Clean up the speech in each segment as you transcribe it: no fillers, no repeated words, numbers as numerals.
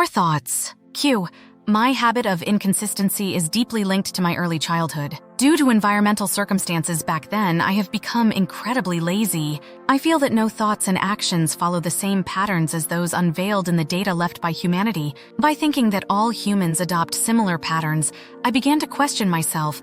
Your thoughts. Q. My habit of inconsistency is deeply linked to my early childhood. Due to environmental circumstances back then, I have become incredibly lazy. I feel that no thoughts and actions follow the same patterns as those unveiled in the data left by humanity. By thinking that all humans adopt similar patterns, I began to question myself,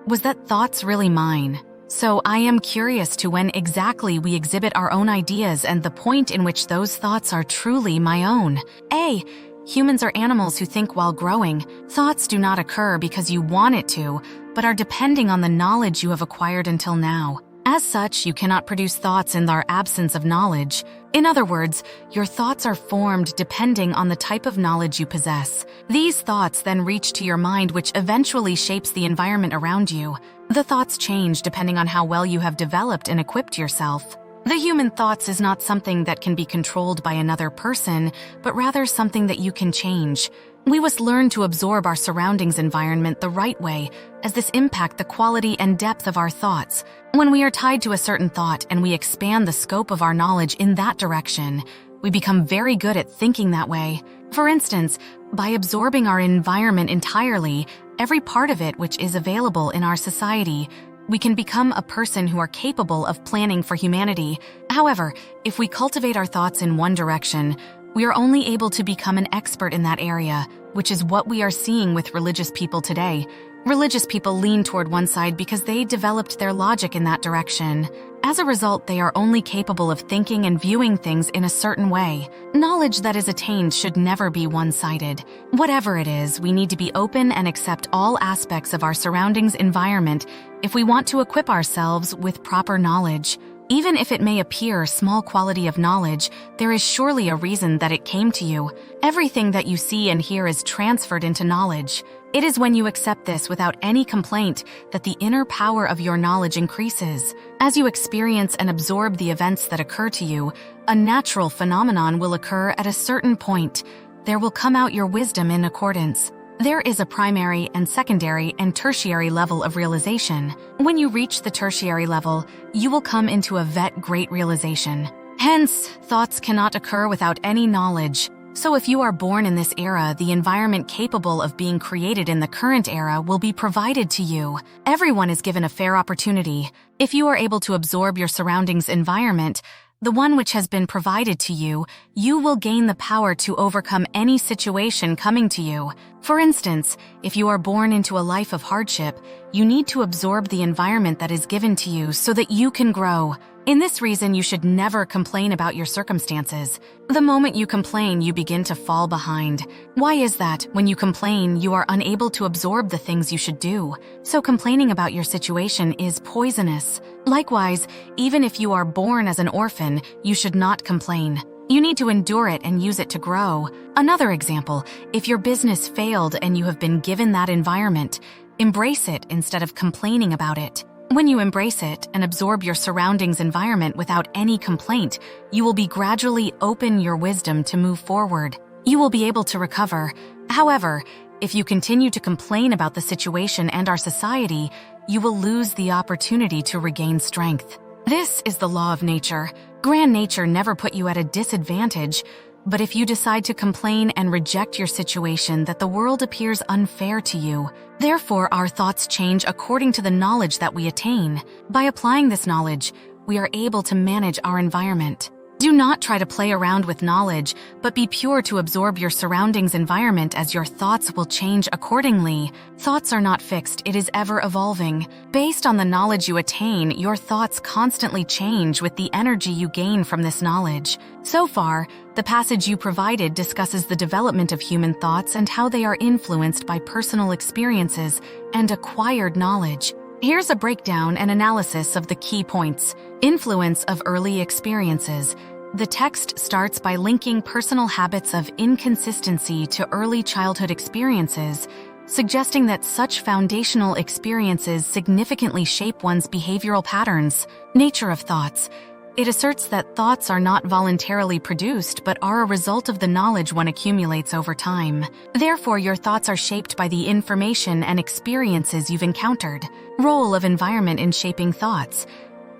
was that thoughts really mine? So I am curious to when exactly we exhibit our own ideas and the point in which those thoughts are truly my own. A. Humans are animals who think while growing. Thoughts do not occur because you want it to, but are depending on the knowledge you have acquired until now. As such, you cannot produce thoughts in their absence of knowledge. In other words, your thoughts are formed depending on the type of knowledge you possess. These thoughts then reach to your mind, which eventually shapes the environment around you. The thoughts change depending on how well you have developed and equipped yourself. The human thoughts is not something that can be controlled by another person, but rather something that you can change. We must learn to absorb our surroundings environment the right way, as this impacts the quality and depth of our thoughts. When we are tied to a certain thought and we expand the scope of our knowledge in that direction, we become very good at thinking that way. For instance, by absorbing our environment entirely, every part of it which is available in our society, we can become a person who are capable of planning for humanity. However, if we cultivate our thoughts in one direction, we are only able to become an expert in that area, which is what we are seeing with religious people today. Religious people lean toward one side because they developed their logic in that direction. As a result, they are only capable of thinking and viewing things in a certain way. Knowledge that is attained should never be one-sided. Whatever it is, we need to be open and accept all aspects of our surroundings environment if we want to equip ourselves with proper knowledge. Even if it may appear small quality of knowledge, there is surely a reason that it came to you. Everything that you see and hear is transferred into knowledge. It is when you accept this without any complaint that the inner power of your knowledge increases. As you experience and absorb the events that occur to you, a natural phenomenon will occur at a certain point. There will come out your wisdom in accordance. There is a primary and secondary and tertiary level of realization. When you reach the tertiary level, you will come into a great realization. Hence, thoughts cannot occur without any knowledge. So if you are born in this era, the environment capable of being created in the current era will be provided to you. Everyone is given a fair opportunity. If you are able to absorb your surroundings environment, the one which has been provided to you, you will gain the power to overcome any situation coming to you. For instance, if you are born into a life of hardship, you need to absorb the environment that is given to you so that you can grow. In this reason, you should never complain about your circumstances. The moment you complain, you begin to fall behind. Why is that? When you complain, you are unable to absorb the things you should do. So complaining about your situation is poisonous. Likewise, even if you are born as an orphan, you should not complain. You need to endure it and use it to grow. Another example, if your business failed and you have been given that environment, embrace it instead of complaining about it. When you embrace it and absorb your surroundings environment without any complaint, you will be gradually open your wisdom to move forward. You will be able to recover. However, if you continue to complain about the situation and our society, you will lose the opportunity to regain strength. This is the law of nature. Grand nature never put you at a disadvantage, but if you decide to complain and reject your situation, that the world appears unfair to you. Therefore, our thoughts change according to the knowledge that we attain. By applying this knowledge, we are able to manage our environment. Do not try to play around with knowledge, but be pure to absorb your surroundings environment, as your thoughts will change accordingly. Thoughts are not fixed, it is ever evolving. Based on the knowledge you attain, your thoughts constantly change with the energy you gain from this knowledge. So far, the passage you provided discusses the development of human thoughts and how they are influenced by personal experiences and acquired knowledge. Here's a breakdown and analysis of the key points. Influence of early experiences. The text starts by linking personal habits of inconsistency to early childhood experiences, suggesting that such foundational experiences significantly shape one's behavioral patterns. Nature of thoughts. It asserts that thoughts are not voluntarily produced but are a result of the knowledge one accumulates over time. Therefore, your thoughts are shaped by the information and experiences you've encountered. Role of environment in shaping thoughts.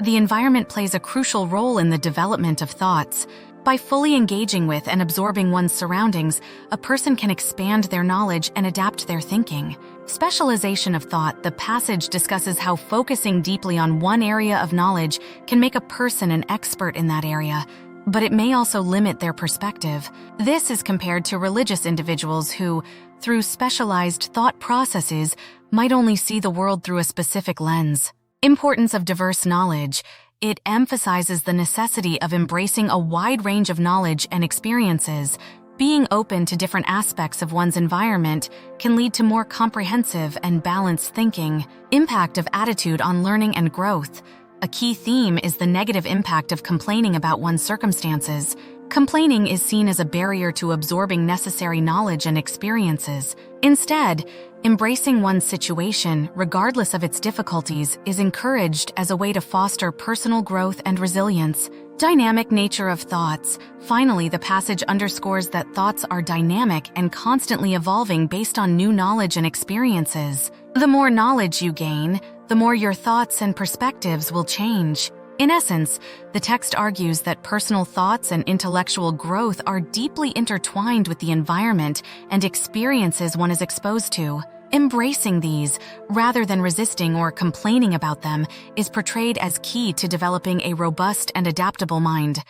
The environment plays a crucial role in the development of thoughts. By fully engaging with and absorbing one's surroundings, a person can expand their knowledge and adapt their thinking. Specialization of thought. The passage discusses how focusing deeply on one area of knowledge can make a person an expert in that area, but it may also limit their perspective. This is compared to religious individuals who, through specialized thought processes, might only see the world through a specific lens. Importance of diverse knowledge. It emphasizes the necessity of embracing a wide range of knowledge and experiences. Being open to different aspects of one's environment can lead to more comprehensive and balanced thinking. Impact of attitude on learning and growth. A key theme is the negative impact of complaining about one's circumstances. Complaining is seen as a barrier to absorbing necessary knowledge and experiences. Instead, embracing one's situation, regardless of its difficulties, is encouraged as a way to foster personal growth and resilience. Dynamic nature of thoughts. Finally, the passage underscores that thoughts are dynamic and constantly evolving based on new knowledge and experiences. The more knowledge you gain, the more your thoughts and perspectives will change. In essence, the text argues that personal thoughts and intellectual growth are deeply intertwined with the environment and experiences one is exposed to. Embracing these, rather than resisting or complaining about them, is portrayed as key to developing a robust and adaptable mind.